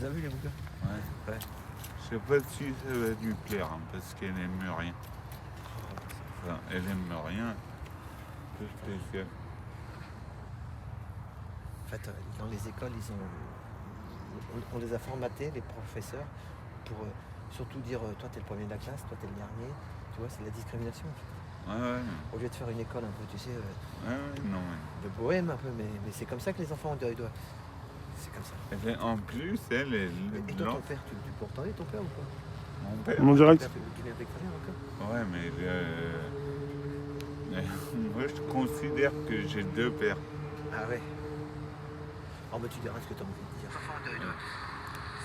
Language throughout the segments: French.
les as vus les bouquins? Ouais. Ouais. Je sais pas si ça va lui plaire, hein, parce qu'elle aime rien. Enfin, elle aime rien. Un peu spécial. En fait, dans les écoles, on les a formatés, les professeurs, pour surtout dire toi t'es le premier de la classe, toi t'es le dernier. Tu vois, c'est de la discrimination. En fait. Ouais. Au lieu de faire une école un peu, tu sais, Non. de bohème un peu, mais c'est comme ça que les enfants doivent. C'est comme ça. En plus, elle est Et toi, ton père, tu peux entendre ton père ou pas? Mon père. En direct. Ton père, tu viens avec ta mère encore? Ouais, mais moi je considère que j'ai deux pères. Ah ouais. Oh bah tu diras ce que t'as envie de dire.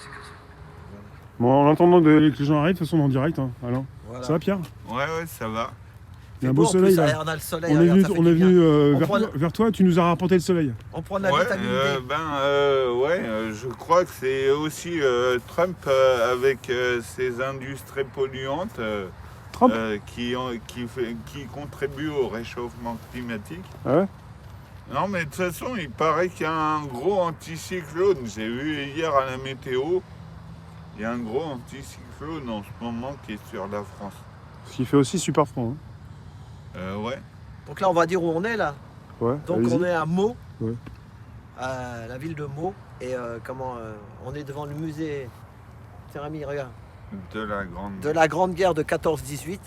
C'est comme ça. Bon, en attendant que les gens arrivent, de toute façon, en direct, hein, Alain. Voilà. Ça va, Pierre? Ouais, ça va. Il y a un beau soleil, là. On a le soleil. On est regarde, venu, ça fait on du est bien. venu On prend vers toi, tu nous as rapporté le soleil. On prend de la Ouais, vitamine D. je crois que c'est aussi Trump avec ses industries polluantes Trump qui contribuent au réchauffement climatique. Ah ouais? Non, mais de toute façon, il paraît qu'il y a un gros anticyclone. J'ai vu hier à la météo, il y a un gros anticyclone en ce moment qui est sur la France. Ce qui fait aussi super froid. Hein. Ouais. Donc là, on va dire où on est là. Ouais, Donc allez-y. on est à Meaux, Ouais. à la ville de Meaux. Et on est devant le musée. Tiens, Rémi, regarde. De la grande. De la Grande Guerre de 14-18.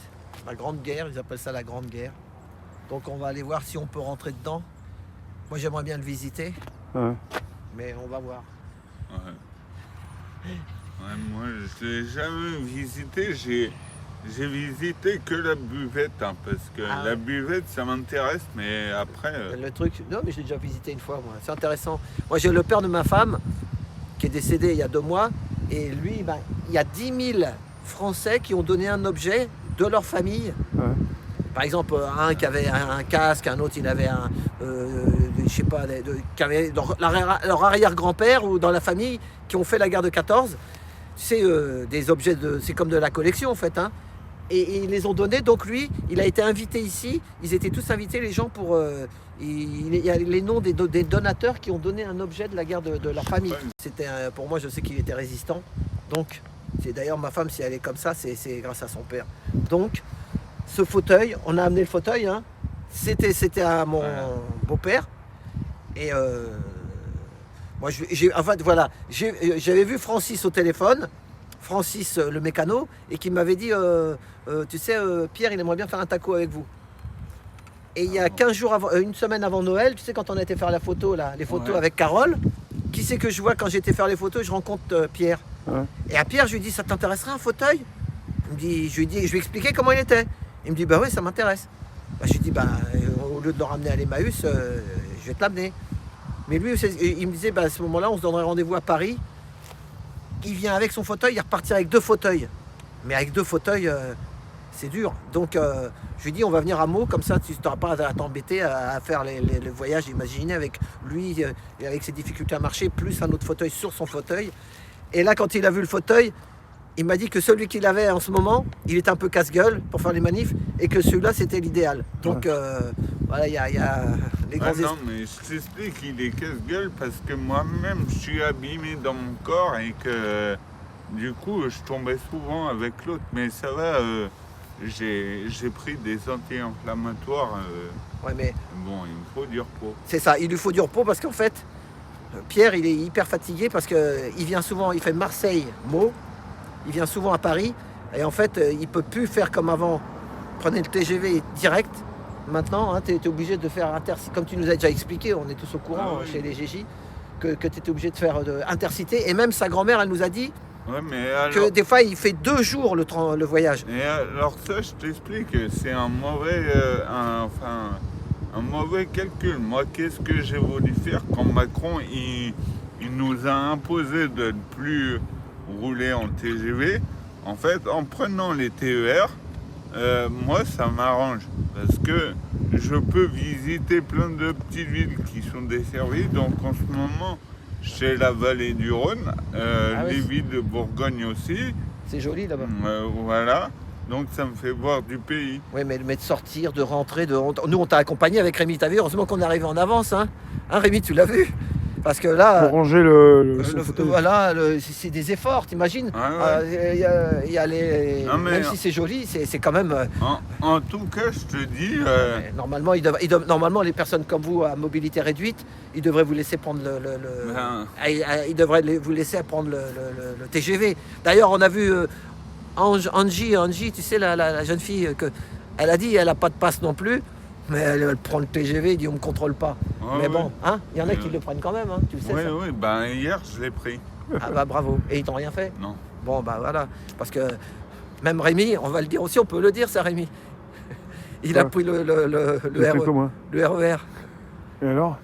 La Grande Guerre, ils appellent ça la Grande Guerre. Donc on va aller voir si on peut rentrer dedans. Moi, j'aimerais bien le visiter, Ouais. mais on va voir. Ouais, moi, je l'ai jamais visité. J'ai visité que la buvette, hein, parce que Ah la ouais. buvette, ça m'intéresse, mais après... Le truc, non, mais je l'ai déjà visité une fois, moi. C'est intéressant. Moi, j'ai le père de ma femme qui est décédé il y a 2 mois. Et lui, il y a 10 000 Français qui ont donné un objet de leur famille. Ouais. Par exemple, un qui avait un casque, un autre, il avait je sais pas, qui avait leur arrière-grand-père ou dans la famille qui ont fait la guerre de 14. C'est des objets c'est comme de la collection en fait. Hein. Et ils les ont donnés. Donc lui, il a été invité ici. Ils étaient tous invités, les gens, pour. Il y a les noms des donateurs qui ont donné un objet de la guerre de leur famille. C'était pour moi, je sais qu'il était résistant. Donc, c'est d'ailleurs ma femme, si elle est comme ça, c'est grâce à son père. Donc, ce fauteuil, on a amené le fauteuil. Hein, c'était à mon beau-père. Et moi, j'avais vu Francis au téléphone. Francis, le mécano, et qui m'avait dit tu sais, Pierre, il aimerait bien faire un taco avec vous. Et il y a 15 jours avant, une semaine avant Noël, tu sais, quand on a été faire la photo, là, les photos avec Carole, qui c'est que je vois quand j'ai été faire les photos, je rencontre Pierre. Ouais. Et à Pierre, je lui dis, ça t'intéresserait un fauteuil? Je lui ai expliqué comment il était. Il me dit, bah oui, ça m'intéresse. Bah, je lui dis, au lieu de le ramener à l'Emmaüs, je vais te l'amener. Mais lui, il me disait, à ce moment-là, on se donnerait rendez-vous à Paris. Il vient avec son fauteuil, il repartira avec 2 fauteuils. Mais avec 2 fauteuils, c'est dur. Donc je lui dis, on va venir à Meaux, comme ça tu n'auras pas à t'embêter à faire le voyage imaginé avec lui, et avec ses difficultés à marcher, plus un autre fauteuil sur son fauteuil. Et là, quand il a vu le fauteuil, il m'a dit que celui qu'il avait en ce moment, il était un peu casse-gueule pour faire les manifs, et que celui-là, c'était l'idéal. Donc voilà, il y a les grands non, mais je t'explique, il est casse-gueule parce que moi-même, je suis abîmé dans mon corps et que du coup, je tombais souvent avec l'autre. Mais ça va, j'ai pris des anti-inflammatoires. Ouais, mais Bon, il me faut du repos. c'est ça, il lui faut du repos parce qu'en fait, Pierre, il est hyper fatigué parce qu'il vient souvent, il fait Marseille-Meaux, il vient souvent à Paris, et en fait, il peut plus faire comme avant. Prenez le TGV direct. Maintenant, hein, tu es obligé de faire Intercité, comme tu nous as déjà expliqué, on est tous au courant chez les GJ, que tu étais obligé de faire Intercité. Et même sa grand-mère, elle nous a dit que des fois, il fait 2 jours le voyage. Et alors ça, je t'explique, c'est un mauvais calcul. Moi, qu'est-ce que j'ai voulu faire quand Macron, il nous a imposé de ne plus rouler en TGV? En fait, en prenant les TER, moi, ça m'arrange parce que je peux visiter plein de petites villes qui sont desservies. Donc, en ce moment, chez la vallée du Rhône, les villes de Bourgogne aussi. C'est joli là-bas. Voilà. Donc, ça me fait voir du pays. Oui, mais de sortir, de rentrer, nous, on t'a accompagné avec Rémi. T'as vu, heureusement qu'on est arrivé en avance. Hein, Rémi, tu l'as vu? Parce que là, Pour ranger son fauteuil. voilà, c'est des efforts, t'imagines. Ah ouais. Il y a les... Non, mais- Même si c'est joli, c'est quand même... En tout cas, je te dis, Normalement, normalement, les personnes comme vous à mobilité réduite, ils devraient vous laisser prendre Ben. ils devraient vous laisser prendre le TGV. D'ailleurs, on a vu Angie, tu sais, la jeune fille, elle a dit elle n'a pas de passe non plus, mais elle prend le TGV, elle dit on ne me contrôle pas. Ah mais oui. bon, hein, il y en a Oui, qui oui. le prennent quand même, hein, tu le sais. oui, Ça. oui, ben hier, je l'ai pris. Ah bah bravo. Et ils t'ont rien fait? Non. Bon bah voilà, parce que même Rémi, on va le dire aussi, on peut le dire ça Rémi. Il a Ouais. pris le Je l'ai pris comme moi. RER. Et alors?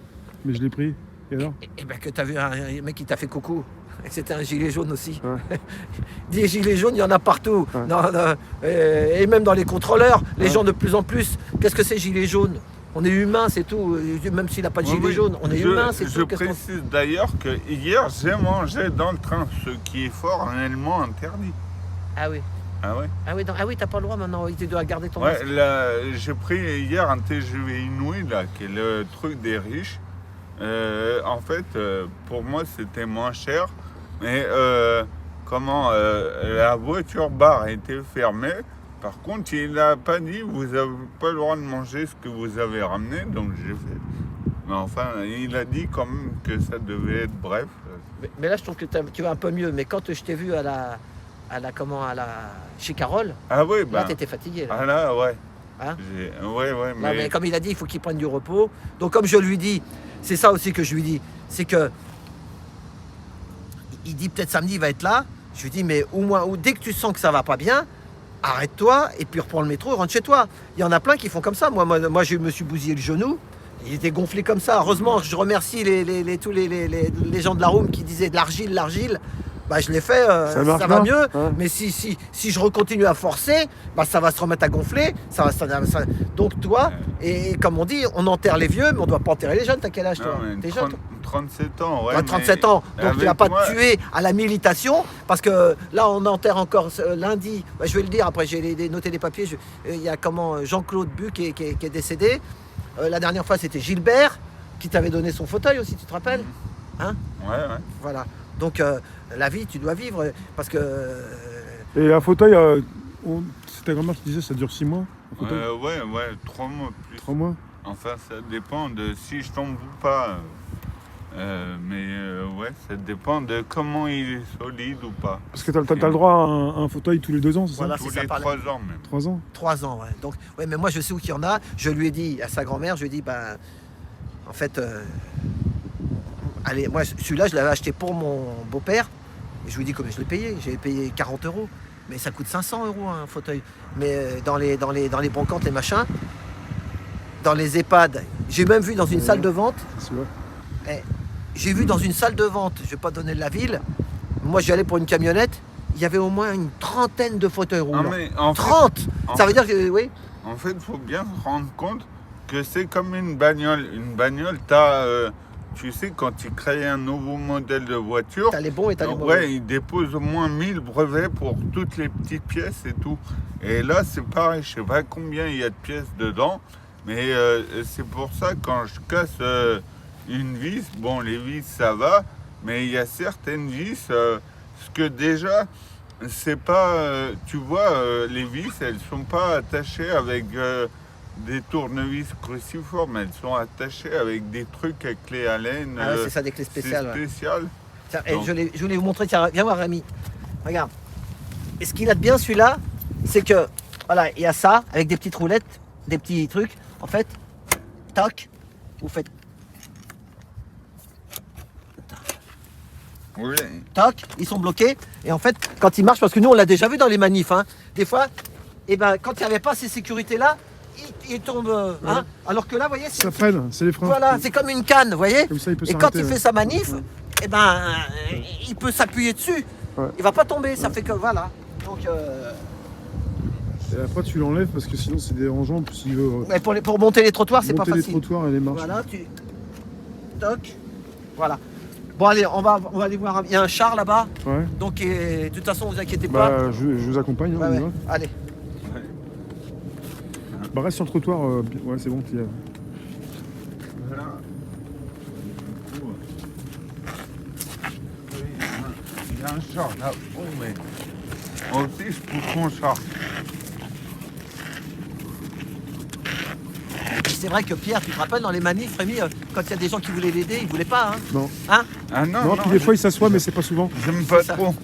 Mais je l'ai pris. Et alors? Et ben que t'as vu un mec qui t'a fait coucou. Et c'était un gilet jaune aussi. Ouais. Des gilets jaunes, il y en a partout. Ouais. Et même dans les contrôleurs, les Ouais. gens de plus en plus. Qu'est-ce que c'est gilet jaune? On est humain, c'est tout. Même s'il n'a pas de Oui, gilet oui. jaune, on est humain, c'est Je tout. Qu'est-ce qu'on- précise d'ailleurs que hier, j'ai mangé dans le train, ce qui est formellement interdit. Ah oui. Ah ouais? Ah oui, t'as pas le droit maintenant. Tu dois garder ton Ouais, masque. là, j'ai pris hier un TGV Inouï, là, qui est le truc des riches. En fait, pour moi, c'était moins cher. Mais la voiture bar était fermée. Par contre, il n'a pas dit vous n'avez pas le droit de manger ce que vous avez ramené, donc j'ai fait. Mais enfin, il a dit quand même que ça devait être bref. Mais là, je trouve que tu vas un peu mieux. Mais quand je t'ai vu chez Carole, Ah oui, là, bah. t'étais fatigué. Là. Ah là, ouais. Hein? Ouais, Non, mais. mais comme il a dit, il faut qu'il prenne du repos. Donc, comme je lui dis, c'est ça aussi que je lui dis, c'est que il dit peut-être samedi il va être là. Je lui dis, mais au moins, dès que tu sens que ça va pas bien, arrête-toi et puis reprends le métro et rentre chez toi. Il y en a plein qui font comme ça. Moi je me suis bousillé le genou. Il était gonflé comme ça. Heureusement, je remercie tous les gens de la room qui disaient de l'argile. Bah, je l'ai fait, Ça marche ça va bien, mieux. ouais. Mais si je continue à forcer, bah, ça va se remettre à gonfler. Donc toi, et comme on dit, on enterre les vieux, mais on ne doit pas enterrer les jeunes. T'as quel âge toi? Non, mais T'es jeune toi 37 ans, ouais. Tu as 37 ans, donc tu vas avec pas moi- te tuer à la militation, parce que là on enterre encore lundi, bah, je vais le dire, après j'ai noté les papiers, il y a Jean-Claude Bu qui est décédé. La dernière fois c'était Gilbert, qui t'avait donné son fauteuil aussi, tu te rappelles? Hein? Ouais. Voilà, donc la vie tu dois vivre, parce que... Et un fauteuil, c'est ta grand-mère qui disait ça dure 6 mois. Un fauteuil. Ouais, 3 mois plus. 3 mois. Enfin, ça dépend de si je tombe ou pas. Ouais, ça dépend de comment il est solide ou pas. Parce que t'as le droit à un fauteuil tous les 2 ans, c'est Voilà. ça? Tous c'est ça, les par 3 ans même. 3 ans. 3 ans, ouais. Donc, ouais, mais moi je sais où qu'il y en a. Je lui ai dit à sa grand-mère, je lui ai dit, ben, en fait, allez, moi celui-là, je l'avais acheté pour mon beau-père. Et je lui ai dit combien je l'ai payé. J'avais payé 40 €. Mais ça coûte 500 € un fauteuil. Mais dans les brocantes, les machins, dans les EHPAD, j'ai même vu dans une salle de vente. C'est vrai. J'ai vu dans une salle de vente, je ne vais pas donner de la ville. Moi, j'y allais pour une camionnette. Il y avait au moins une trentaine de fauteuils roulants. Non, mais en fait, 30. en Ça veut dire que oui. En fait, il faut bien se rendre compte que c'est comme une bagnole. Une bagnole, t'as, tu sais, quand ils créent un nouveau modèle de voiture, T'as les bons et t'as les donc, mauvais. ouais, ils déposent au moins 1000 brevets pour toutes les petites pièces et tout. Et là, c'est pareil, je sais pas combien il y a de pièces dedans, mais c'est pour ça quand je casse une vis, bon, les vis ça va, mais il y a certaines vis, ce que déjà, c'est pas, tu vois, les vis, elles sont pas attachées avec des tournevis cruciformes, elles sont attachées avec des trucs avec clés Allen. Ah ouais, c'est ça, des clés spéciales. C'est Ouais. spécial. Tiens, et Donc. je voulais vous montrer, tiens, viens voir Rémi. Regarde. Et ce qu'il a de bien celui-là, c'est que, voilà, il y a ça, avec des petites roulettes, des petits trucs. En fait, tac, vous faites Oui. tac, ils sont bloqués. Et en fait, quand ils marchent, parce que nous on l'a déjà vu dans les manifs, hein, des fois, et ben, quand il n'y avait pas ces sécurités-là, ils tombent. Hein, alors que là, vous voyez, Ça freine, c'est les freins. voilà, c'est comme une canne, vous voyez. Comme ça, il peut Et quand s'arrêter, il ouais. fait sa manif, Ouais. eh ben, il peut s'appuyer dessus. Ouais. Il va pas tomber, ça fait que voilà. Donc, Et après, tu l'enlèves parce que sinon, c'est dérangeant. S'il veut ouais, pour monter les trottoirs, c'est pas monter les facile. trottoirs et les marches. Voilà, tu toc, voilà. Bon allez, on va aller voir. Il y a un char là-bas, Ouais. donc de toute façon, vous inquiétez pas. Bah, je vous accompagne. Hein, Ouais, on y ouais. va. Allez. Bah, reste sur le trottoir. Ouais, c'est bon. Voilà. un char là. Oh, mais. Aussi, je pousse mon char. C'est vrai que Pierre, tu te rappelles dans les manifs, Rémi, quand il y a des gens qui voulaient l'aider, ils voulaient pas, hein? Non. Hein? Ah non, Non, puis des fois, il s'assoit, mais c'est pas souvent. j'aime pas C'est ça. trop.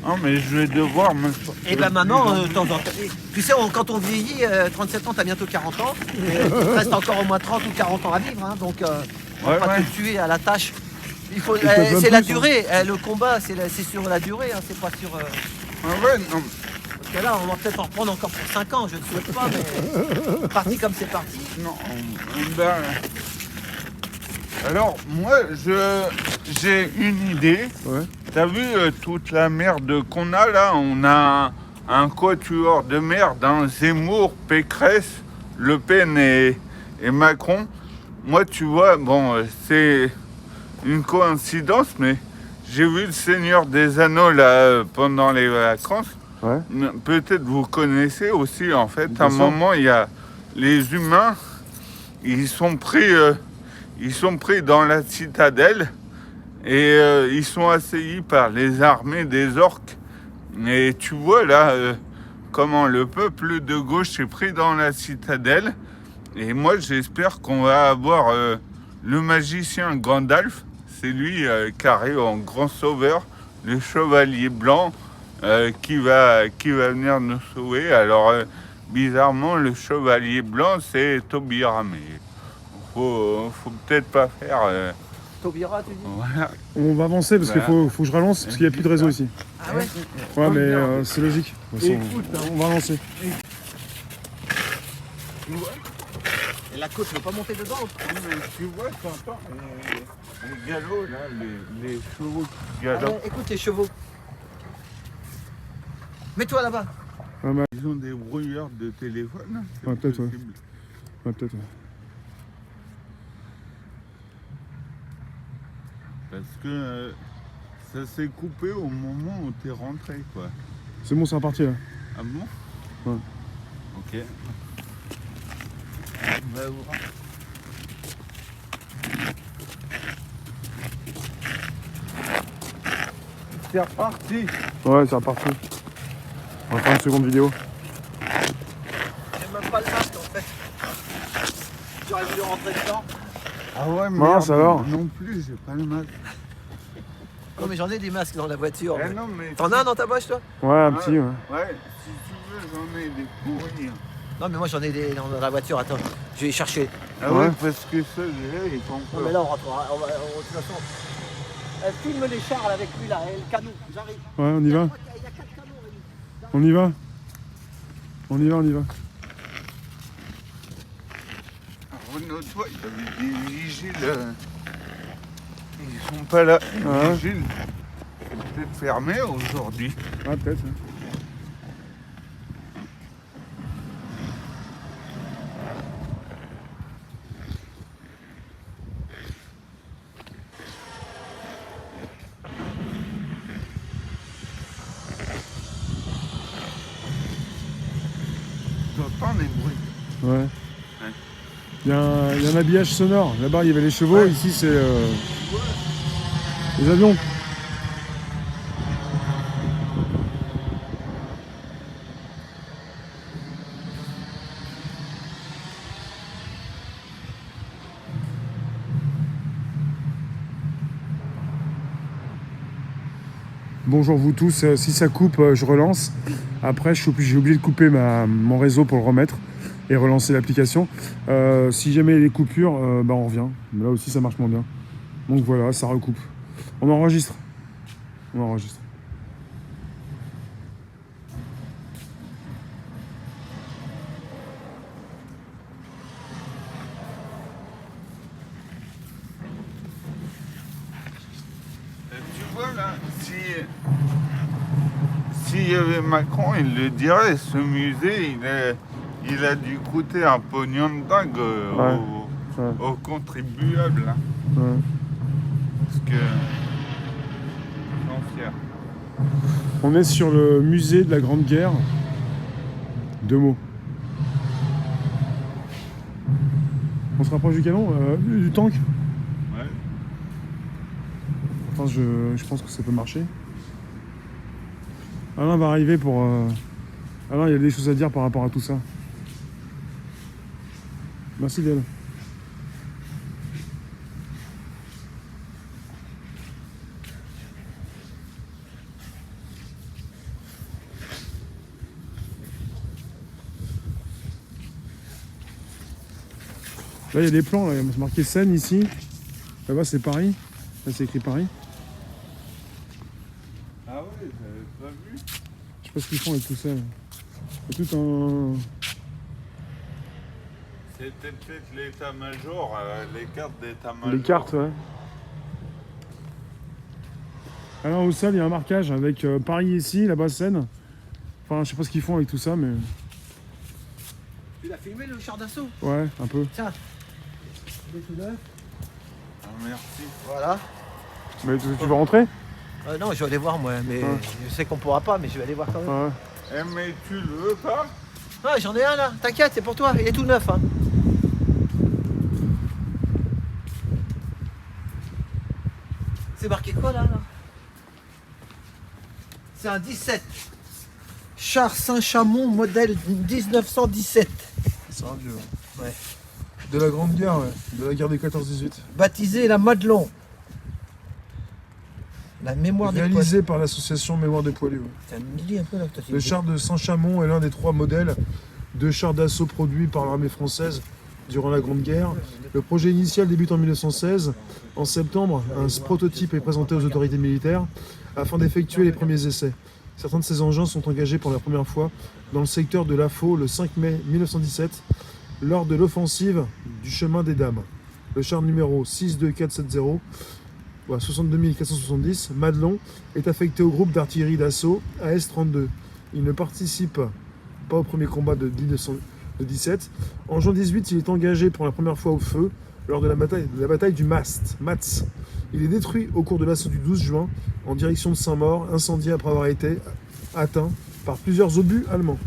Non, mais je vais devoir me. Et ben maintenant, de temps en temps. Tu sais, quand on vieillit, 37 ans, t'as bientôt 40 ans, il reste encore au moins 30 ou 40 ans à vivre, hein, donc on va Ouais, pas ouais. te tuer à la tâche. Il faut, peut même c'est la plus, hein. durée, le combat, c'est sur la durée, hein, c'est pas sur. Ah ouais, non. Parce que là, on va peut-être en reprendre encore pour 5 ans, je ne souhaite pas, mais parti comme c'est parti. Non, ben, alors, moi, j'ai une idée. Ouais. T'as vu toute la merde qu'on a là? On a un quatuor de merde, hein, Zemmour, Pécresse, Le Pen et Macron. Moi, tu vois, bon, c'est une coïncidence, mais j'ai vu le Seigneur des Anneaux là pendant les vacances. Ouais. Peut-être vous connaissez aussi, en fait, Bien à un sûr. moment, il y a les humains, ils sont pris dans la citadelle et ils sont assaillis par les armées des orques. Et tu vois là comment le peuple de gauche est pris dans la citadelle. Et moi, j'espère qu'on va avoir le magicien Gandalf, c'est lui qui arrive en grand sauveur, le chevalier blanc. Qui va venir nous sauver. Alors, bizarrement, le chevalier blanc, c'est Taubira, mais faut peut-être pas faire... Taubira, tu dis? voilà. On va avancer parce qu'il faut que je relance parce qu'il n'y a plus de réseau ici. Ah ouais? Ouais, mais c'est logique. De toute façon, Écoute, hein. on va avancer. Et la côte ne veut pas monter dedans? Tu vois, t'entends les galops, là, les chevaux qui Ah galopent. ouais, écoute les chevaux. Mets-toi là-bas. Ouais, bah, Ils ont des brouilleurs de téléphone. C'est Ouais, peut-être, ouais. possible. ouais, peut-être. Ouais. Parce que ça s'est coupé au moment où t'es rentré, quoi. C'est bon, c'est reparti là. Ah bon? Ouais. Ok. Bah, ouvre. C'est reparti. Ouais, c'est reparti. On va faire une seconde vidéo. J'ai même pas le masque en fait. J'aurais voulu rentrer dedans. Ah ouais, mais Mince, alors. non plus, j'ai pas le masque. Non mais j'en ai des masques dans la voiture. Eh mais- non, mais T'en as un dans ta poche toi? Ouais, un petit, ouais. Ouais, si tu veux, j'en ai des pourris. Non mais moi j'en ai des dans la voiture, attends. Je vais chercher. Ah Ouais. ouais, parce que ça, déjà, ils sont Non mais là on rentrera. De toute façon. Filme les Charles avec lui là, et le canot, j'arrive. Ouais, on y va. Il y a 4 canots, Rémi. On y va. On y va, on y va. Renaud, toi, il y avait des vigiles. Ils sont pas là. Les Ouais. vigiles. C'est peut-être fermé aujourd'hui. Ouais, peut-être. Ouais. J'entends des bruits. Ouais. Il y a un habillage sonore. Là-bas, il y avait les chevaux. Ouais. Ici, c'est les avions. Bonjour vous tous, si ça coupe, je relance. Après, j'ai oublié de couper mon réseau pour le remettre et relancer l'application. Si jamais il y a des coupures, on revient. Mais là aussi, ça marche moins bien. Donc voilà, ça recoupe. On enregistre. On enregistre. Tu vois là, s'il y avait Macron, il le dirait, ce musée, il a dû coûter un pognon de dingue aux contribuables. Hein. Ouais. Parce que j'en suis fier. On est sur le musée de la Grande Guerre. 2 mots. On se rapproche du canon, du tank. Ouais. Enfin, je pense que ça peut marcher. Alain va arriver pour... Alain, il y a des choses à dire par rapport à tout ça. Merci Del. Là, il y a des plans, là. Il y a marqué Seine ici. Là-bas, c'est Paris. Là, c'est écrit Paris. Ah ouais, j'avais pas vu. Je sais pas ce qu'ils font avec tout ça. Là. Il y a tout un... C'était peut-être l'état-major, les cartes d'état-major. Les cartes, ouais. Alors au sol, il y a un marquage avec Paris ici, là-bas Seine. Enfin, je sais pas ce qu'ils font avec tout ça, mais... Tu l'as filmé le char d'assaut? Ouais, un peu. Tiens. Il est tout neuf. Ah, merci. Voilà. Mais tu vas rentrer? Non, je vais aller voir moi, mais Ouais. je sais qu'on pourra pas, mais je vais aller voir quand même. Ouais. Eh, mais tu le veux pas? Ah, j'en ai un là, t'inquiète, c'est pour toi, il est tout neuf. Hein. C'est marqué quoi là? C'est un 17. Char Saint-Chamond, modèle 1917. C'est un vieux. Ouais. De la Grande Guerre, ouais. De la guerre des 14-18. Baptisé la Madelon. La mémoire des poilus. Réalisé par l'association Mémoire des Poilus. Ouais. Ça me dit un peu là que Le char de Saint-Chamond est l'un des 3 modèles de chars d'assaut produits par l'armée française durant la Grande Guerre. Le projet initial débute en 1916. En septembre, un prototype est présenté aux autorités militaires afin d'effectuer les premiers essais. Certains de ces engins sont engagés pour la première fois dans le secteur de l'Afo le 5 mai 1917 lors de l'offensive du chemin des Dames. Le char numéro 62470, 62 470, Madelon, est affecté au groupe d'artillerie d'assaut AS-32. Il ne participe pas au premier combat de 1917. En juin 18, il est engagé pour la première fois au feu lors de la bataille du Matz. Il est détruit au cours de l'assaut du 12 juin en direction de Saint-Maur, incendié après avoir été atteint par plusieurs obus allemands.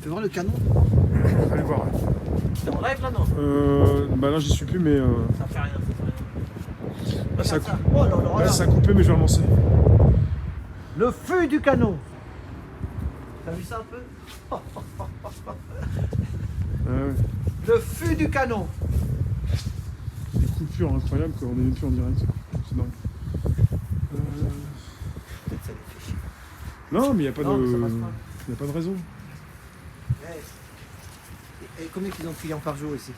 Tu veux voir le canon? Allez voir. C'est en rêve là, non? Bah là j'y suis plus mais Ça fait rien, ça fait rien. là, ça, Regarde ça. Oh là là, là, regarde. ça a coupé mais je vais relancer. Le feu du canon. T'as vu ça un peu? Ouais. Le feu du canon. Des coupures incroyables quoi, on est même plus en direct. C'est dingue. Peut-être ça les fait chier. Non mais il n'y a pas Non, de. ça passe pas. Y a pas de raison. Et combien qu'ils ont de clients par jour ici?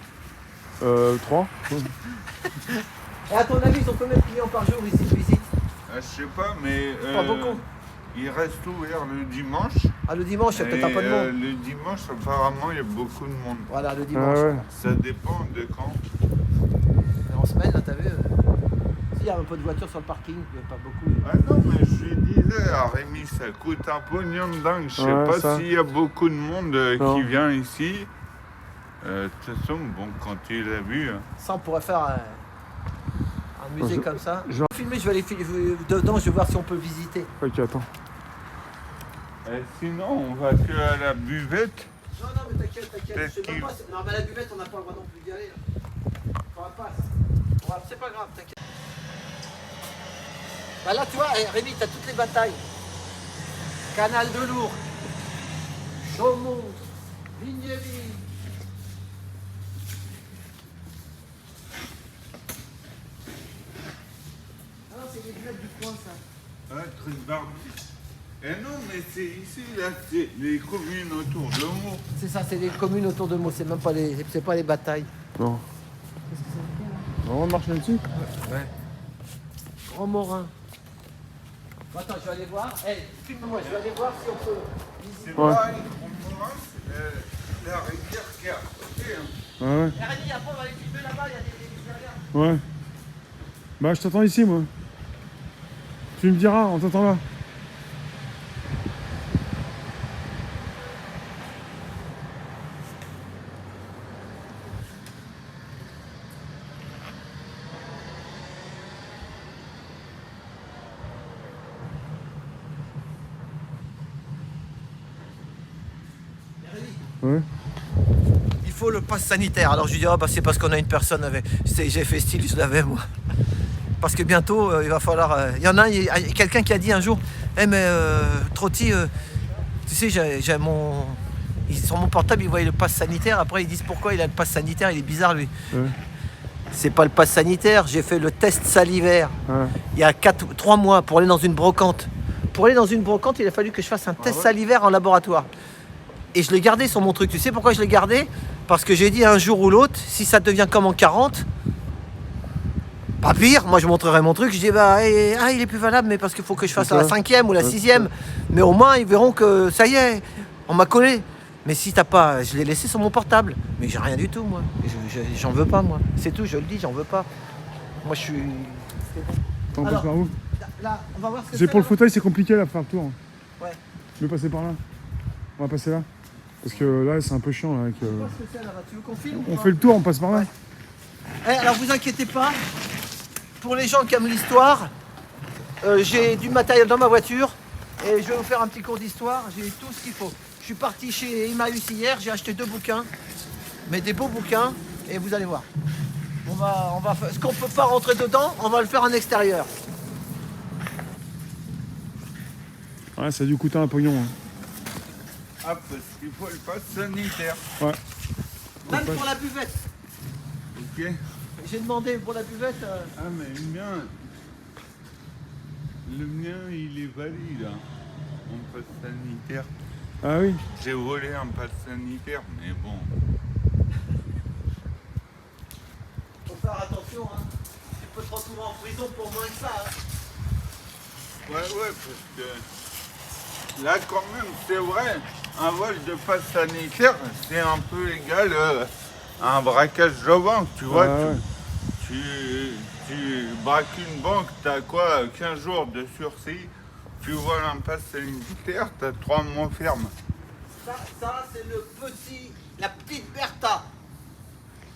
3. Et à ton avis, ils ont combien de clients par jour ici de visite? Je sais pas, mais Pas beaucoup. il reste ouvert le dimanche. Ah, le dimanche, il y a peut-être un peu de monde. Le dimanche, apparemment, il y a beaucoup de monde. Voilà, le Ah dimanche. ouais. Ça dépend de quand. Mais en semaine, là, t'as vu? S'il y a un peu de voitures sur le parking, mais pas beaucoup. Ah non, mais je lui disais à Rémi, ça coûte un pognon de dingue. Je sais Ouais, pas ça. s'il y a beaucoup de monde Non. qui vient ici. De toute façon, bon, quand il a vu. Ça, on pourrait faire un musée Je- comme ça. je- Je vais filmer, je vais aller dedans, je vais voir si on peut visiter. Ok, attends. Sinon, on va que à la buvette. Non, non, mais t'inquiète, t'inquiète. Peut-être Je sais qu'il- pas, non, mais à la buvette, on n'a pas le droit non plus d'y aller. On va pas. C'est pas grave, t'inquiète. Bah là, tu vois, Rémi, t'as toutes les batailles. Canal de Lourdes, Chaumont, Lignéville. Ah non, c'est les buvettes du coin, ça. Ah, truc barbu. Eh non, mais c'est ici, là, c'est les communes autour de Meaux. C'est ça, c'est les communes autour de Meaux, c'est même pas c'est pas les batailles. Non. Qu'est-ce que c'est? On marche là-dessus? Ouais. Grand Morin. Attends, je vais aller voir. Filme-moi, je vais aller voir si on peut visiter. C'est Ouais. pareil, pour moi, c'est la rivière qui est à côté. Hein. Ouais, ouais. Rémi, après on va aller filmer là-bas, il y a des derrière. Ouais. Bah je t'attends ici moi. Tu me diras, on t'attend là. Ouais. Il faut le pass sanitaire. Alors je lui dis, ah bah c'est parce qu'on a une personne avec. J'ai fait style, je l'avais moi. Parce que bientôt, il va falloir. Il y en a quelqu'un qui a dit un jour, Eh mais Trotti, tu sais, j'ai mon... Sur mon portable, ils voient le pass sanitaire. Après, ils disent pourquoi il a le pass sanitaire. Il est bizarre, lui. Ouais. C'est pas le pass sanitaire. J'ai fait le test salivaire Ouais. il y a 3 mois pour aller dans une brocante. Pour aller dans une brocante, il a fallu que je fasse un test salivaire en laboratoire. Et je l'ai gardé sur mon truc. Tu sais pourquoi je l'ai gardé? Parce que j'ai dit un jour ou l'autre, si ça devient comme en 40, pas pire, moi je montrerai mon truc. Je dis, bah, il est plus valable, mais parce qu'il faut que je fasse la 5e ou la 6e. Mais au moins, ils verront que ça y est, on m'a collé. Mais si t'as pas, je l'ai laissé sur mon portable. Mais j'ai rien du tout, moi. J'en veux pas, moi. C'est tout, je le dis, j'en veux pas. Moi, je suis... T'en passes Alors, par où? Là, on va voir ce que C'est pour le là. fauteuil, c'est compliqué là, faire le tour. Ouais. Tu veux passer par là? On va passer là. Parce que là, c'est un peu chiant. Là, avec, Je sais pas ce que c'est là-bas. Tu veux qu'on filme ou On pas? fait le tour, on passe par là. Alors vous inquiétez pas, pour les gens qui aiment l'histoire, j'ai du matériel dans ma voiture et je vais vous faire un petit cours d'histoire, j'ai tout ce qu'il faut. Je suis parti chez Emmaüs hier, j'ai acheté 2 bouquins, mais des beaux bouquins, et vous allez voir. On va faire... Ce qu'on peut pas rentrer dedans, on va le faire en extérieur. Ouais, ça a dû coûter un pognon. Hein. Ah, parce qu'il faut le pass sanitaire. Ouais. Même pour la buvette. Ok. J'ai demandé pour la buvette. Ah, mais le mien, il est valide. Hein. Mon pass sanitaire. Ah oui. J'ai volé un pass sanitaire, mais bon. Faut faire attention, hein. Tu peux te retrouver en prison pour moins que ça. Hein. Ouais, parce que là, quand même, c'est vrai, un vol de passe sanitaire, c'est un peu égal à un braquage de banque, tu vois. Ouais. Tu braques une banque, t'as quoi, 15 jours de sursis, tu voles un passe sanitaire, t'as 3 mois ferme. Ça c'est la petite Bertha.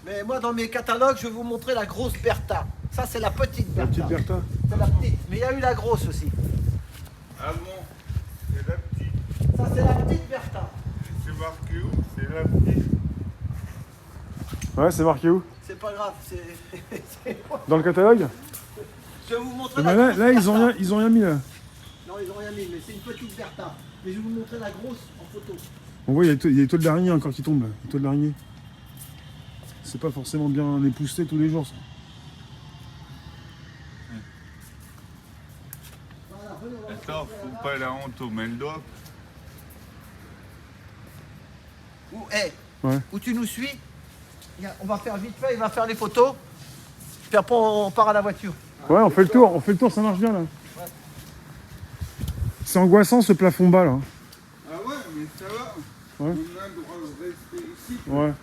Mais moi, dans mes catalogues, je vais vous montrer la grosse Bertha. Ça, c'est la petite La Bertha. petite Bertha. C'est la petite. Mais il y a eu la grosse aussi. Ah bon, c'est la petite. Ça, c'est la petite Bertha. C'est marqué où? C'est la petite. Ouais, c'est marqué où? C'est pas grave. c'est- Dans le catalogue? Je vais vous montrer Mais la là, grosse là, Bertha. ils ont rien mis là. Non, ils ont rien mis, mais c'est une petite Bertha. Mais je vais vous montrer la grosse en photo. On voit, il y a des toiles d'araignée encore qui tombent. Les toiles d'araignée. C'est pas forcément bien épousseté tous les jours, ça. Voilà, venez voir. Attends, faut pas la honte au Meldoc. Ouais. Où tu nous suis. On va faire vite fait, il va faire les photos. Puis après, on part à la voiture. Ouais, on fait le tour, ça marche bien là. Ouais. C'est angoissant ce plafond bas là. Ah ouais, mais ça va. Ouais. On a le droit de rester ici. Ouais.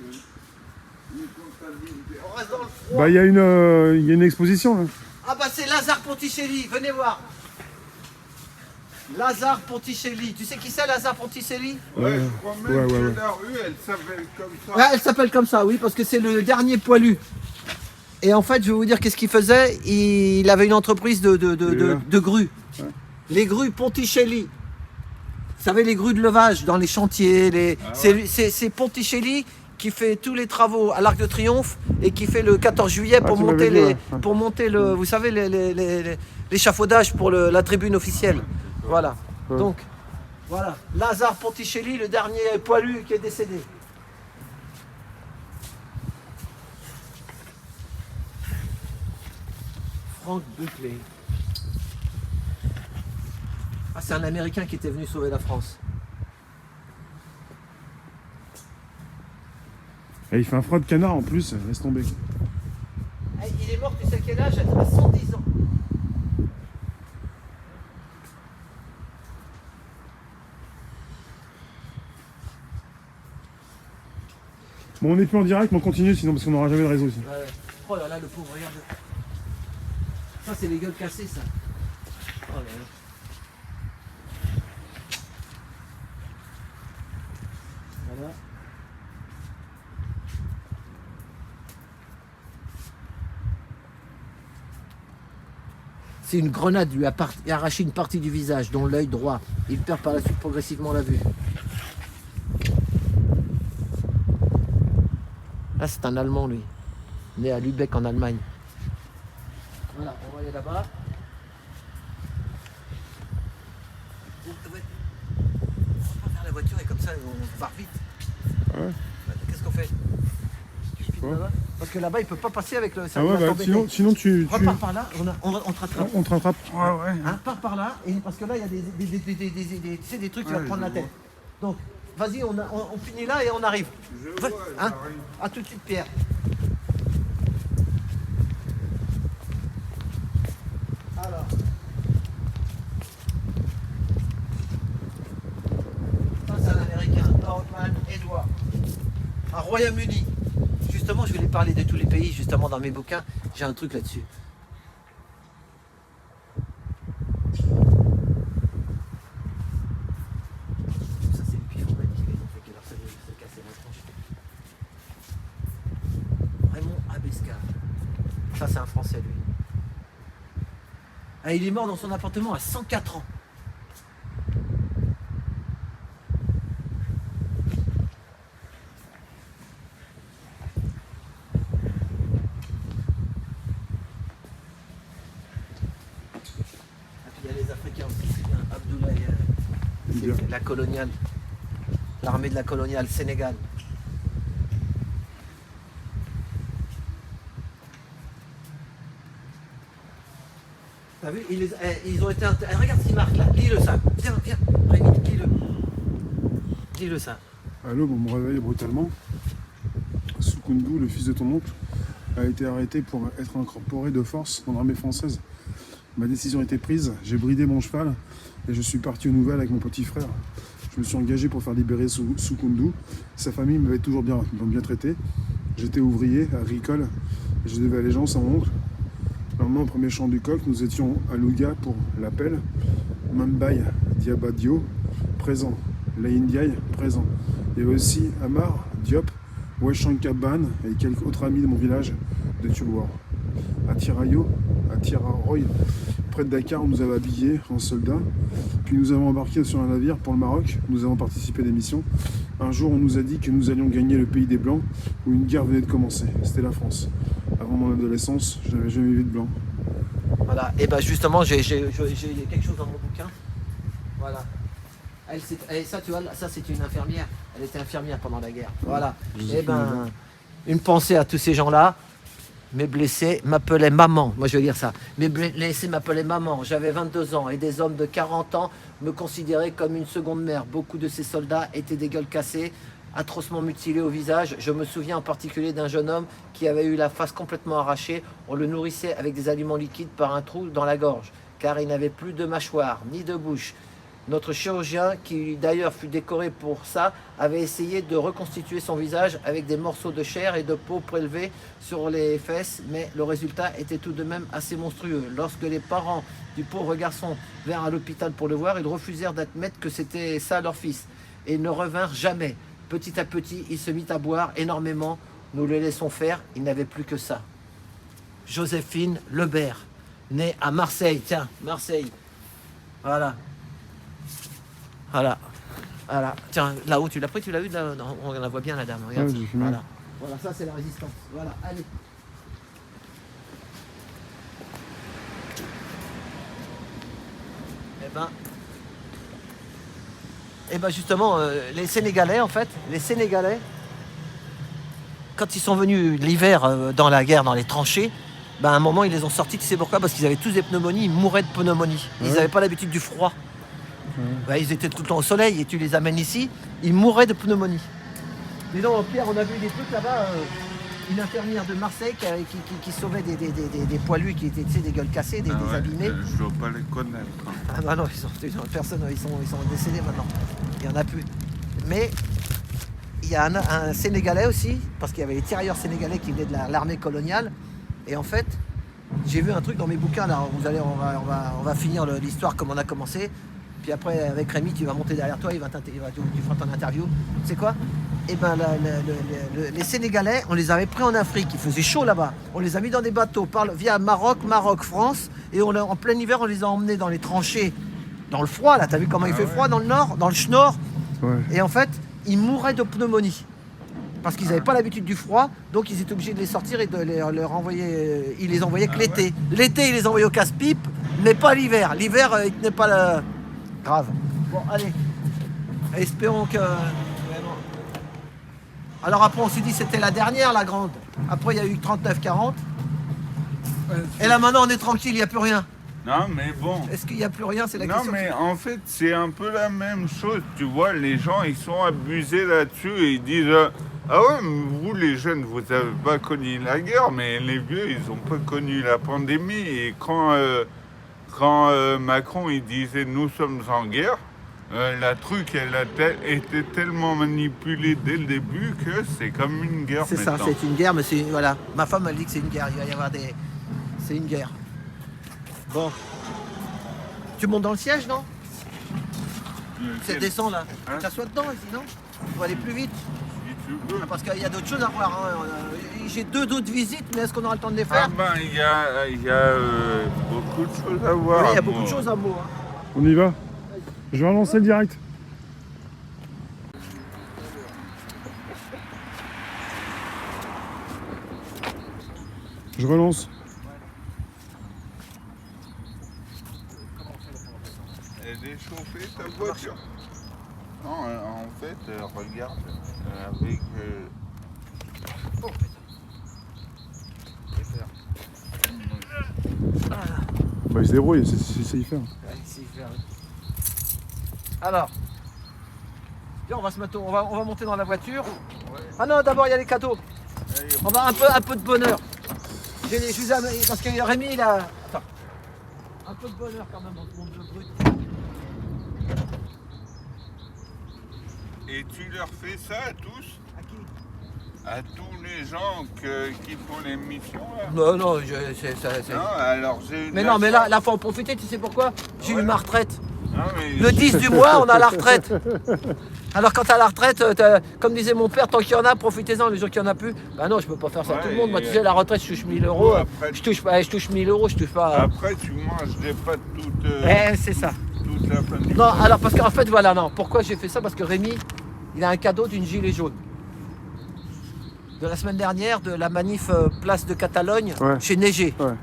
On reste dans le froid. Bah, il y a une exposition là. Ah bah c'est Lazare Ponticelli, venez voir. Lazare Ponticelli. Tu sais qui c'est Lazare Ponticelli? Ouais, je crois même ouais. que la rue, elle s'appelle comme ça. Ouais, elle s'appelle comme ça, oui, parce que c'est le dernier poilu. Et en fait, je vais vous dire qu'est-ce qu'il faisait. Il avait une entreprise de grues. Ouais. Les grues Ponticelli. Vous savez, les grues de levage dans les chantiers. C'est Ponticelli qui fait tous les travaux à l'Arc de Triomphe et qui fait le 14 juillet pour tu monter m'avais dit, ouais. pour monter le, vous savez, l'échafaudage pour la tribune officielle. Voilà. Ouais. Donc, voilà. Lazare Ponticelli, le dernier poilu qui est décédé. Frank Buckley. Ah, c'est un Américain qui était venu sauver la France. Et il fait un froid de canard en plus, laisse tomber. Il est mort, tu sais quel âge? À 110 ans. Bon, on n'est plus en direct, mais on continue sinon parce qu'on n'aura jamais de réseau ici. Ouais. Oh là là, le pauvre, regarde. Ça, c'est les gueules cassées, ça. Oh là là. Voilà. C'est une grenade lui a arraché une partie du visage, dont l'œil droit. Il perd par la suite progressivement la vue. Là, c'est un Allemand, lui. Né à Lübeck, en Allemagne. Voilà, on va aller là-bas. voiture et comme ça on part vite. Ouais. Qu'est-ce qu'on fait? pas. Là-bas parce que là-bas il peut pas passer avec le. Ah ouais, bah, sinon tu. Repars par là, on te rattrape. On te rattrape. Ouais, ouais. Hein, pars par là, et parce que là il y a tu sais, des trucs qui vont prendre la tête. Donc vas-y, on finit là et on arrive. Je vois, hein, à tout de suite Pierre. Alors. Ça c'est un américain, Norman Edward. Un Royaume-Uni. Justement, je vais les parler de tous les pays, justement, dans mes bouquins. J'ai un truc là-dessus. Ça, c'est le pifomètre qui ont fait que leur cerveau s'est cassé la tronche. Raymond Abescar. Ça, c'est un Français, lui. Ah, il est mort dans son appartement à 104 ans. La coloniale, l'armée de la coloniale Sénégal. T'as vu, ils ont été... regarde ce marque là, lis-le ça. Viens, Rémi, lis-le. Lis-le ça. À l'aube, on me réveille brutalement. Soukoundou, le fils de ton oncle, a été arrêté pour être incorporé de force dans l'armée française. Ma décision était prise, j'ai bridé mon cheval et je suis parti aux nouvelles avec mon petit frère. Je me suis engagé pour faire libérer Soukoundou. Sa famille m'avait toujours bien traité. J'étais ouvrier, agricole, et je devais allégeance à mon oncle. Le lendemain, au premier chant du coq, nous étions à Louga pour l'appel. Mambaye Diabadio, présent. Laïndiaï, présent. Il y avait aussi Amar, Diop, Weshankaban et quelques autres amis de mon village de Tulwar. À Tirayo, à Tiraroy, près de Dakar, on nous avait habillés en soldats. Puis nous avons embarqué sur un navire pour le Maroc. Nous avons participé à des missions. Un jour, on nous a dit que nous allions gagner le pays des Blancs, où une guerre venait de commencer. C'était la France. Avant mon adolescence, je n'avais jamais vu de blanc. Voilà, et ben justement, j'ai quelque chose dans mon bouquin. Voilà. Et ça, tu vois, ça c'est une infirmière. Elle était infirmière pendant la guerre. Voilà. Et ben, une pensée à tous ces gens-là. Mes blessés m'appelaient maman. Moi, je vais dire ça. Mes blessés m'appelaient maman. J'avais 22 ans et des hommes de 40 ans me considéraient comme une seconde mère. Beaucoup de ces soldats étaient des gueules cassées, atrocement mutilés au visage. Je me souviens en particulier d'un jeune homme qui avait eu la face complètement arrachée. On le nourrissait avec des aliments liquides par un trou dans la gorge, car il n'avait plus de mâchoire ni de bouche. Notre chirurgien, qui d'ailleurs fut décoré pour ça, avait essayé de reconstituer son visage avec des morceaux de chair et de peau prélevés sur les fesses, mais le résultat était tout de même assez monstrueux. Lorsque les parents du pauvre garçon vinrent à l'hôpital pour le voir, ils refusèrent d'admettre que c'était ça leur fils et ne revinrent jamais. Petit à petit, il se mit à boire énormément. Nous le laissons faire, il n'avait plus que ça. Joséphine Lebert, née à Marseille. Tiens, Marseille. Voilà. Voilà. Tiens, là-haut, tu l'as pris, tu l'as vu là, non, on la voit bien, la dame. Regarde. Ouais, voilà. Voilà, ça c'est la résistance. Voilà, allez. Eh ben justement, les Sénégalais, en fait, quand ils sont venus l'hiver dans la guerre, dans les tranchées, à un moment, ils les ont sortis, tu sais pourquoi? Parce qu'ils avaient tous des pneumonies, ils mouraient de pneumonie. Ils n'avaient pas l'habitude du froid. Ils étaient tout le temps au soleil et tu les amènes ici, ils mouraient de pneumonie. Mais non, Pierre, on a vu des trucs là-bas, une infirmière de Marseille qui sauvait des poilus qui étaient des gueules cassées, des abîmés. Je dois pas les connaître. Ah bah non, personne, ils sont décédés maintenant. Il n'y en a plus. Mais il y a un Sénégalais aussi, parce qu'il y avait les tirailleurs sénégalais qui venaient de l'armée coloniale. Et en fait, j'ai vu un truc dans mes bouquins, là, on va finir l'histoire comme on a commencé. Puis après, avec Rémi, tu vas monter derrière toi, tu feras ton interview. Tu sais quoi? Eh ben, les Sénégalais, on les avait pris en Afrique, il faisait chaud là-bas. On les a mis dans des bateaux via Maroc, France. Et en plein hiver, on les a emmenés dans les tranchées, dans le froid. Là, t'as vu comment il fait froid dans le nord, dans le schnorr. Ouais. Et en fait, ils mouraient de pneumonie. Parce qu'ils n'avaient pas l'habitude du froid, donc ils étaient obligés de les sortir et de leur envoyer. Ils les envoyaient que l'été. L'été, ils les envoyaient au casse-pipe, mais pas l'hiver. L'hiver, ils tenaient pas le. Grave. Bon, allez. Espérons que... mais non. Alors après, on s'est dit c'était la dernière, la grande. Après, il y a eu 39-40. Et là, maintenant, on est tranquille, il n'y a plus rien. Non, mais bon. Est-ce qu'il n'y a plus rien? C'est la Non, question. mais en fait, c'est un peu la même chose. Tu vois, les gens, ils sont abusés là-dessus et ils disent ah ouais, mais vous, les jeunes, vous n'avez pas connu la guerre, mais les vieux, ils n'ont pas connu la pandémie. Et quand Macron, il disait nous sommes en guerre, la truc, elle a été tellement manipulée dès le début que c'est comme une guerre. C'est ça, maintenant. c'est une guerre, mais c'est... Voilà. Ma femme, elle dit que c'est une guerre. Il va y avoir des... C'est une guerre. Bon. Tu montes dans le siège, non? C'est descend là. Hein? Tu t'assois dedans ici, non? Faut aller plus vite. Si tu veux. Parce qu'il y a d'autres choses à voir. Hein. J'ai d'autres visites, mais est-ce qu'on aura le temps de les Ah faire? ben, il y a beaucoup de choses à voir. Oui, il y a moi. beaucoup de choses à voir. Hein. On y va. Je vais relancer le direct. Je relance. Elle est chauffée ta voiture? Non, en fait, regarde, avec... Oh, putain. J'ai peur. Ah, Bah, il se débrouille, c'est y faire. ouais, ici, je vais arriver. Alors, viens, on va se mettre, on va monter dans la voiture. Ah non, d'abord il y a les cadeaux. On va un peu de bonheur. Je vous ai- parce que Rémi il a. Attends. Un peu de bonheur quand même dans ce monde de brut. Et tu leur fais ça à tous? À qui? À tous les gens qui font l'émission là? Non, non, c'est. Non, alors j'ai une... Mais non, mais là, faut en profiter, tu sais pourquoi? J'ai eu ma retraite. Non, mais Le 10 du mois, on a la retraite. Alors quand t'as la retraite, comme disait mon père, tant qu'il y en a, profitez-en. Les jours qu'il n'y en a plus, bah non, je peux pas faire ça à tout le monde. Moi, tu sais, la retraite, je touche 1000 euros. Après- Je touche 1000 euros, je touche pas. Après, tu manges des pâtes toute C'est ça. la fin du Non, alors parce qu'en fait, voilà, non. Pourquoi j'ai fait ça? Parce que Rémi, il a un cadeau d'une gilet jaune. De la semaine dernière, de la manif Place de Catalogne, Ouais. chez Neigé. Ouais.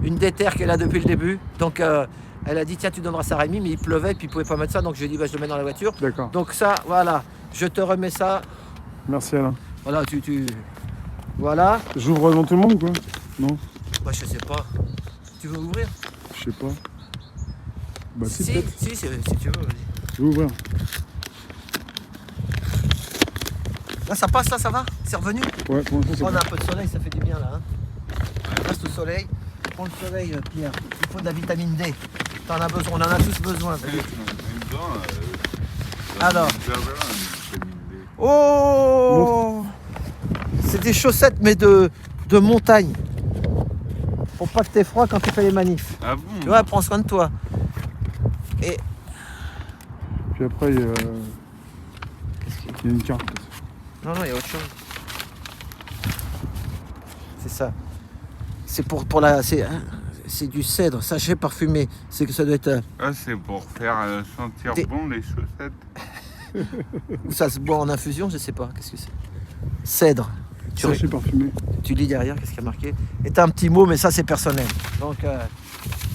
Une déterre qu'elle a depuis le début. Donc, elle a dit, tiens, tu donneras ça à Rémi, mais il pleuvait, puis il pouvait pas mettre ça. Donc, je lui ai dit, bah, je le mets dans la voiture. D'accord. Donc, ça, voilà. Je te remets ça. Merci Alain. Voilà, Voilà. J'ouvre devant tout le monde ou quoi? Non, Bah, je sais pas. Tu veux ouvrir? je sais pas. Bah si, Si, peut-être. si tu veux, vas-y. Je vais ouvrir. Là, ça passe, là, ça va? C'est revenu? Ouais, pour l'instant c'est On bon. a un peu de soleil, ça fait du bien là. Hein. Reste au soleil. Prends le soleil, Pierre. Il faut de la vitamine D. T'en as besoin, on en a tous besoin. Alors. Oh! C'est des chaussettes, mais de montagne. Pour pas que t'aies froid quand tu fais les manifs. Ah bon? Tu vois, prends soin de toi. Puis après, il y a une carte. Non, il y a autre chose. C'est ça. C'est pour la. C'est du cèdre, sachet parfumé. C'est que ça doit être. Ah, c'est pour faire sentir Des- bon les chaussettes. Ou ça se boit en infusion, je sais pas. Qu'est-ce que c'est? Cèdre. Sachet parfumé. Tu lis derrière, qu'est-ce qu'il y a marqué? Et t'as un petit mot, mais ça c'est personnel. Donc,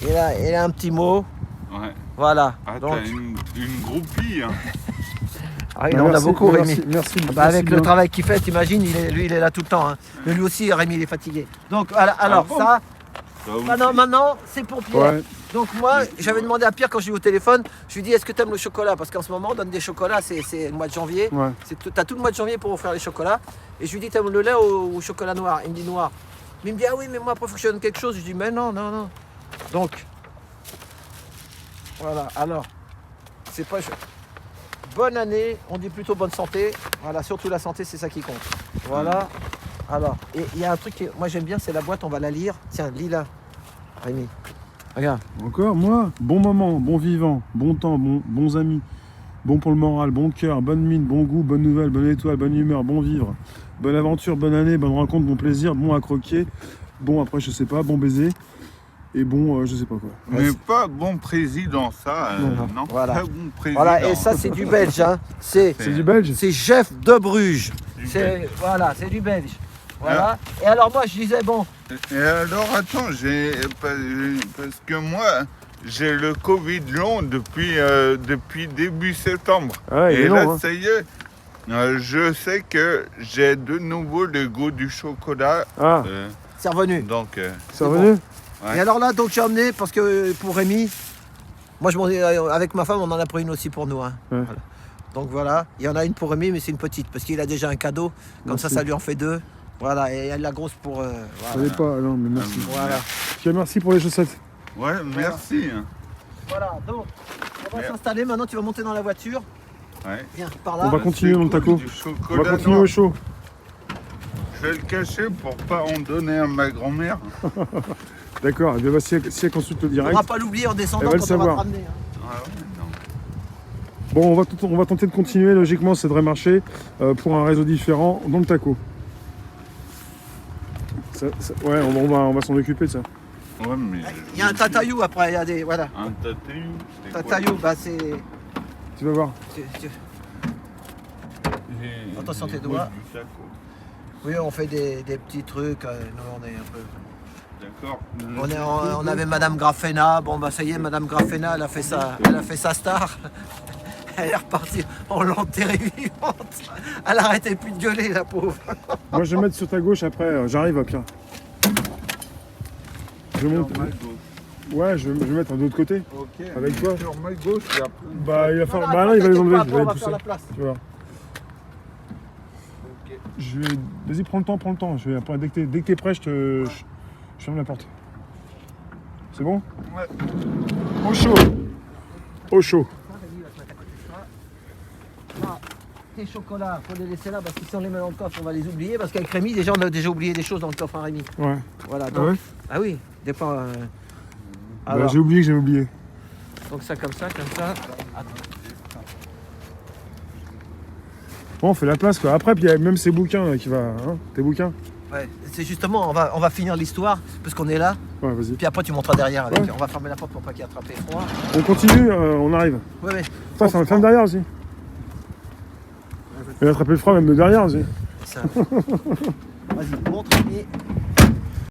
il a un petit mot. Ouais. Voilà. Ah, Donc, t'as une groupie, hein. ah, il en a Merci, beaucoup, merci, Rémi. Merci. Ah bah, merci avec le bien. travail qu'il fait, t'imagines, lui il est là tout le temps. Hein. Mais lui aussi, Rémi, il est fatigué. Donc, voilà, alors bon ça, Ça aussi. maintenant, c'est pour Pierre. Ouais. Donc moi, j'avais demandé à Pierre quand j'ai eu au téléphone, je lui ai dit, est-ce que tu aimes le chocolat? Parce qu'en ce moment, on donne des chocolats, c'est le mois de janvier. Ouais. T'as tout le mois de janvier pour offrir les chocolats. Et je lui dis, t'aimes le lait ou chocolat noir? Il me dit noir. Mais il me dit, ah oui, mais moi, après, il faut que je donne quelque chose. Je dis, mais non. Donc, voilà, alors, c'est pas... Bonne année, on dit plutôt bonne santé. Voilà, surtout la santé, c'est ça qui compte. Voilà. Alors, et il y a un truc que moi j'aime bien, c'est la boîte, on va la lire. Tiens, lis-la, Rémi. Regarde. Encore, moi, bon moment, bon vivant, bon temps, bons amis, bon pour le moral, bon cœur, bonne mine, bon goût, bonne nouvelle, bonne étoile, bonne humeur, bon vivre, bonne aventure, bonne année, bonne rencontre, bon plaisir, bon à croquer, bon après je sais pas, bon baiser, et bon je sais pas quoi. Mais pas bon président, ça. Non, Voilà. pas bon président. Voilà, et ça c'est du belge, hein. C'est C'est du belge? Jeff de Bruges. Du C'est voilà, c'est du belge. Voilà. Et alors moi je disais bon, Et alors, attends, parce que moi, j'ai le Covid long depuis début septembre. Ah, il Et est là, long, hein. ça y est, je sais que j'ai de nouveau le goût du chocolat. Ah, C'est revenu. Donc, c'est revenu? ouais. Et alors là, donc j'ai emmené, parce que pour Rémi, moi avec ma femme, on en a pris une aussi pour nous. Hein. Ouais. Voilà. Donc voilà, il y en a une pour Rémi, mais c'est une petite, parce qu'il a déjà un cadeau. Comme Merci. ça lui en fait 2. Voilà, et elle la grosse pour... Ça voilà. n'est pas, non, mais merci. Voilà. Tiens, merci pour les chaussettes. Ouais, merci. Voilà, donc on va Merde. s'installer. Maintenant, tu vas monter dans la voiture. Ouais. Viens, par On là. va continuer dans le taco. Du On chocolat va continuer noir. au chaud. Je vais le cacher pour pas en donner à ma grand-mère. D'accord, et bien, bah, si elle consulte le On ne direct. pourra pas l'oublier en descendant Elle va le quand on va te savoir. ramener. hein. Ah ouais, non. Bon, on va tenter de continuer. Logiquement, ça devrait marcher pour un réseau différent dans le taco. Ouais, on va s'en occuper de ça. Ouais, mais Il y a un tatayou après, il y a des... Voilà. un tatayou, c'est quoi? Tatayou, bah c'est... Tu vas voir. Attention, tes les doigts. bouts du taco. Oui, on fait des petits trucs. Nous, on est un peu... D'accord. On avait Madame Graffena. Bon, bah ça y est, Madame Graffena, elle a fait sa star. Elle est repartie en l'enterrée vivante. Elle arrêtait plus de gueuler, la pauvre. Moi, je vais mettre sur ta gauche après. J'arrive, Pierre. Je monte. Sur ma gauche. Ouais, je vais mettre de l'autre côté. Ok. Avec toi. Sur ma gauche, il y a plein de... Bah, il va faire. Non, Bah, là, il va les t'inquiète enlever. pas, Je après, vais on les va pousser. faire la place. Tu vois. Ok. Je vais. Vas-y, prends le temps. Je vais... Après, dès que t'es prêt, je ferme la porte. C'est bon? Ouais. Au chaud. Au chaud. Ah, tes chocolats, faut les laisser là parce que si on les met dans le coffre, on va les oublier. Parce qu'avec Rémi, déjà, on a déjà oublié des choses dans le coffre à Rémi. Ouais. Voilà, Ah donc... ouais? Ah oui, des fois... Bah, alors, j'ai oublié que j'avais oublié. donc ça, comme ça, comme ça. Attends. Bon, on fait la place quoi. Après, puis il y a même ces bouquins là qui va. Hein, tes bouquins? Ouais, c'est justement, on va finir l'histoire parce qu'on est là. Ouais, vas-y. Puis après, tu monteras derrière avec. Ouais. On va fermer la porte pour pas qu'il attrape froid. On continue, on arrive. Ouais, ouais. Ça, ça me ferme derrière aussi. Il a attrapé le froid même de derrière aussi. Ça. Vas-y, montre et